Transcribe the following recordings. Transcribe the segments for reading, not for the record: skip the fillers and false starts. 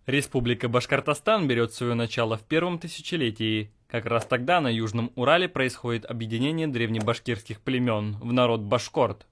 Республика Башкортостан берет свое начало в первом тысячелетии. Как раз тогда на Южном Урале происходит объединение древнебашкирских племен в народ башкорт.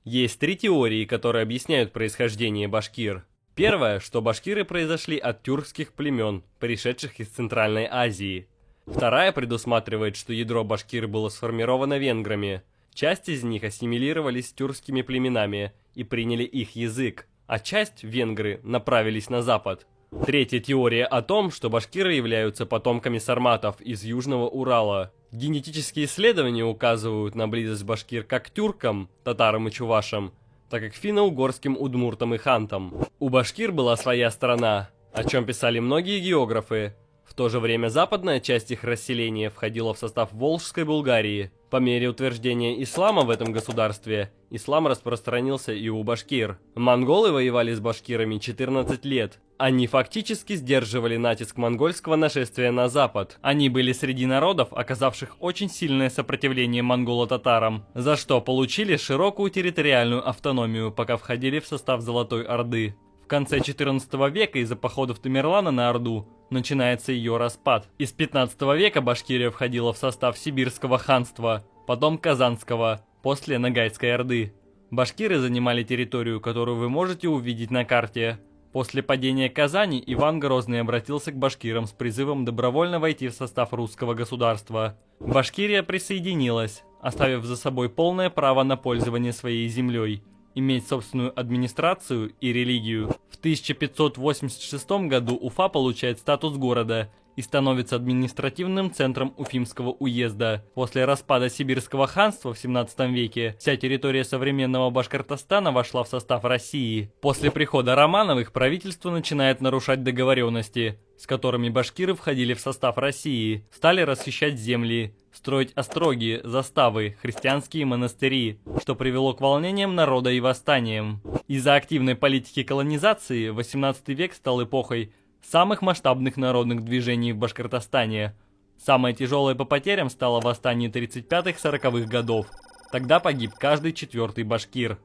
Есть три теории, которые объясняют происхождение башкир. Первая, что башкиры произошли от тюркских племен, пришедших из Центральной Азии. Вторая предусматривает, что ядро башкир было сформировано венграми. Часть из них ассимилировались с тюркскими племенами и приняли их язык, а часть, венгры, направились на запад. Третья теория о том, что башкиры являются потомками сарматов из Южного Урала. Генетические исследования указывают на близость башкир как к тюркам, татарам и чувашам, так и к финно-угорским удмуртам и хантам. У башкир была своя страна, о чем писали многие географы. В то же время западная часть их расселения входила в состав Волжской Булгарии. По мере утверждения ислама в этом государстве, ислам распространился и у башкир. Монголы воевали с башкирами 14 лет. Они фактически сдерживали натиск монгольского нашествия на запад. Они были среди народов, оказавших очень сильное сопротивление монголо-татарам, за что получили широкую территориальную автономию, пока входили в состав Золотой Орды. В конце 14 века из-за походов Тамерлана на Орду начинается ее распад. Из 15 века Башкирия входила в состав Сибирского ханства, потом Казанского, после Ногайской Орды. Башкиры занимали территорию, которую вы можете увидеть на карте. После падения Казани Иван Грозный обратился к башкирам с призывом добровольно войти в состав русского государства. Башкирия присоединилась, оставив за собой полное право на пользование своей землей, иметь собственную администрацию и религию. В 1586 году Уфа получает статус города и становится административным центром Уфимского уезда. После распада Сибирского ханства в 17 веке вся территория современного Башкортостана вошла в состав России. После прихода Романовых правительство начинает нарушать договоренности, с которыми башкиры входили в состав России, стали расхищать земли, строить остроги, заставы, христианские монастыри, что привело к волнениям народа и восстаниям. Из-за активной политики колонизации 18 век стал эпохой самых масштабных народных движений в Башкортостане. Самое тяжелое по потерям стало восстание 35-40-х годов. Тогда погиб каждый четвертый башкир.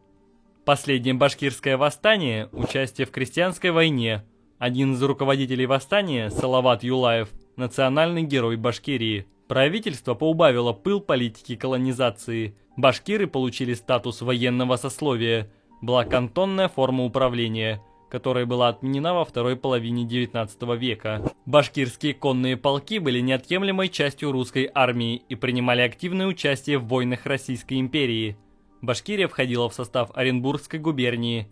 Последнее башкирское восстание – участие в крестьянской войне. Один из руководителей восстания, Салават Юлаев, национальный герой Башкирии. Правительство поубавило пыл политики колонизации. Башкиры получили статус военного сословия. Была кантонная форма управления, которая была отменена во второй половине 19 века. Башкирские конные полки были неотъемлемой частью русской армии и принимали активное участие в войнах Российской империи. Башкирия входила в состав Оренбургской губернии,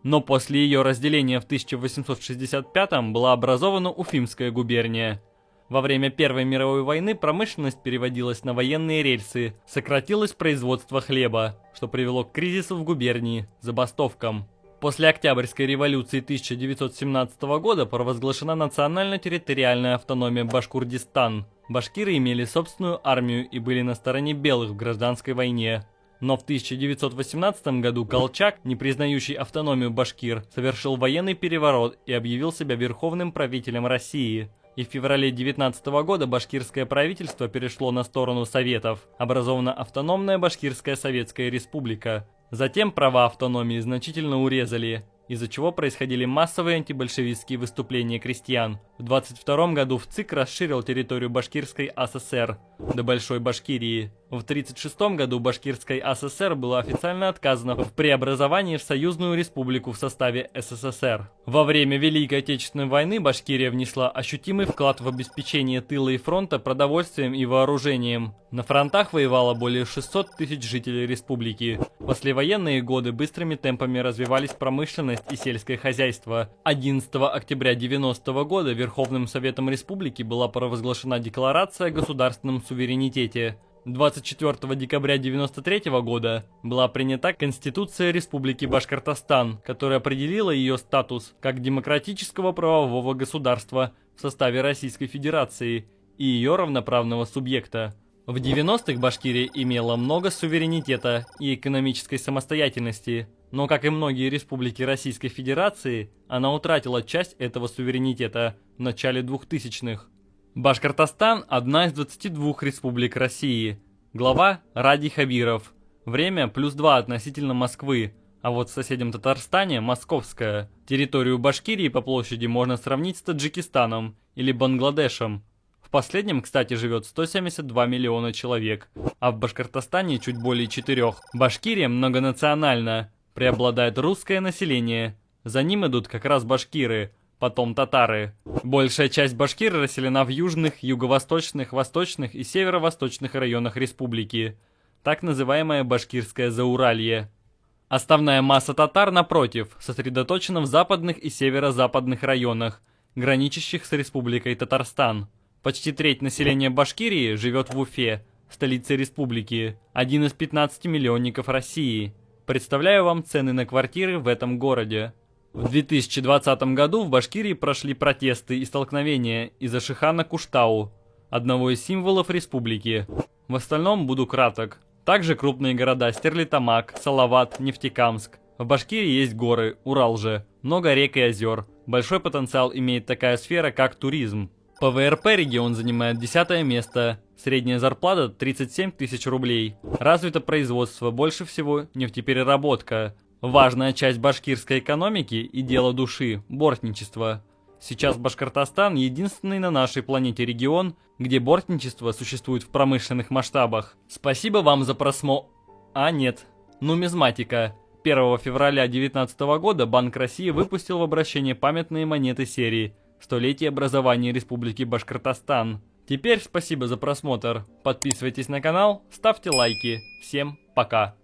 но после ее разделения в 1865 была образована Уфимская губерния. Во время Первой мировой войны промышленность переводилась на военные рельсы, сократилось производство хлеба, что привело к кризису в губернии, забастовкам. После Октябрьской революции 1917 года провозглашена национально-территориальная автономия Башкурдистан. Башкиры имели собственную армию и были на стороне белых в гражданской войне. Но в 1918 году Колчак, не признающий автономию башкир, совершил военный переворот и объявил себя верховным правителем России. И в феврале 19 года башкирское правительство перешло на сторону Советов. Образована автономная Башкирская Советская Республика. Затем права автономии значительно урезали, из-за чего происходили массовые антибольшевистские выступления крестьян. В 22 году в ЦИК расширил территорию Башкирской АССР до Большой Башкирии. В 1936 году Башкирской АССР было официально отказано в преобразовании в Союзную Республику в составе СССР. Во время Великой Отечественной войны Башкирия внесла ощутимый вклад в обеспечение тыла и фронта продовольствием и вооружением. На фронтах воевало более 600 тысяч жителей республики. В послевоенные годы быстрыми темпами развивались промышленность и сельское хозяйство. 11 октября 1990 года Верховным Советом Республики была провозглашена Декларация о государственном суверенитете. 24 декабря 1993 года была принята Конституция Республики Башкортостан, которая определила ее статус как демократического правового государства в составе Российской Федерации и ее равноправного субъекта. В 90-х Башкирия имела много суверенитета и экономической самостоятельности, но, как и многие республики Российской Федерации, она утратила часть этого суверенитета в начале 2000-х. Башкортостан – одна из 22 республик России. Глава – Ради Хабиров. Время +2 относительно Москвы. А вот в соседнем Татарстане, Московская, территорию Башкирии по площади можно сравнить с Таджикистаном или Бангладешем. В последнем, кстати, живет 172 миллиона человек, а в Башкортостане чуть более 4. Башкирия многонациональна, преобладает русское население. За ним идут как раз башкиры, потом татары. Большая часть башкир расселена в южных, юго-восточных, восточных и северо-восточных районах республики, так называемое Башкирское Зауралье. Основная масса татар, напротив, сосредоточена в западных и северо-западных районах, граничащих с Республикой Татарстан. Почти треть населения Башкирии живет в Уфе, столице республики, один из 15 миллионников России. Представляю вам цены на квартиры в этом городе. В 2020 году в Башкирии прошли протесты и столкновения из-за Шихана Куштау, одного из символов республики. В остальном буду краток. Также крупные города Стерлитамак, Салават, Нефтекамск. В Башкирии есть горы, Урал же, много рек и озер. Большой потенциал имеет такая сфера, как туризм. По ВРП регион занимает 10 место, средняя зарплата 37 тысяч рублей. Развито производство, больше всего нефтепереработка. Важная часть башкирской экономики и дело души – бортничество. Сейчас Башкортостан – единственный на нашей планете регион, где бортничество существует в промышленных масштабах. Спасибо вам за просмотр. Нумизматика. 1 февраля 2019 года Банк России выпустил в обращение памятные монеты серии «Столетие образования Республики Башкортостан». Теперь спасибо за просмотр. Подписывайтесь на канал, ставьте лайки. Всем пока.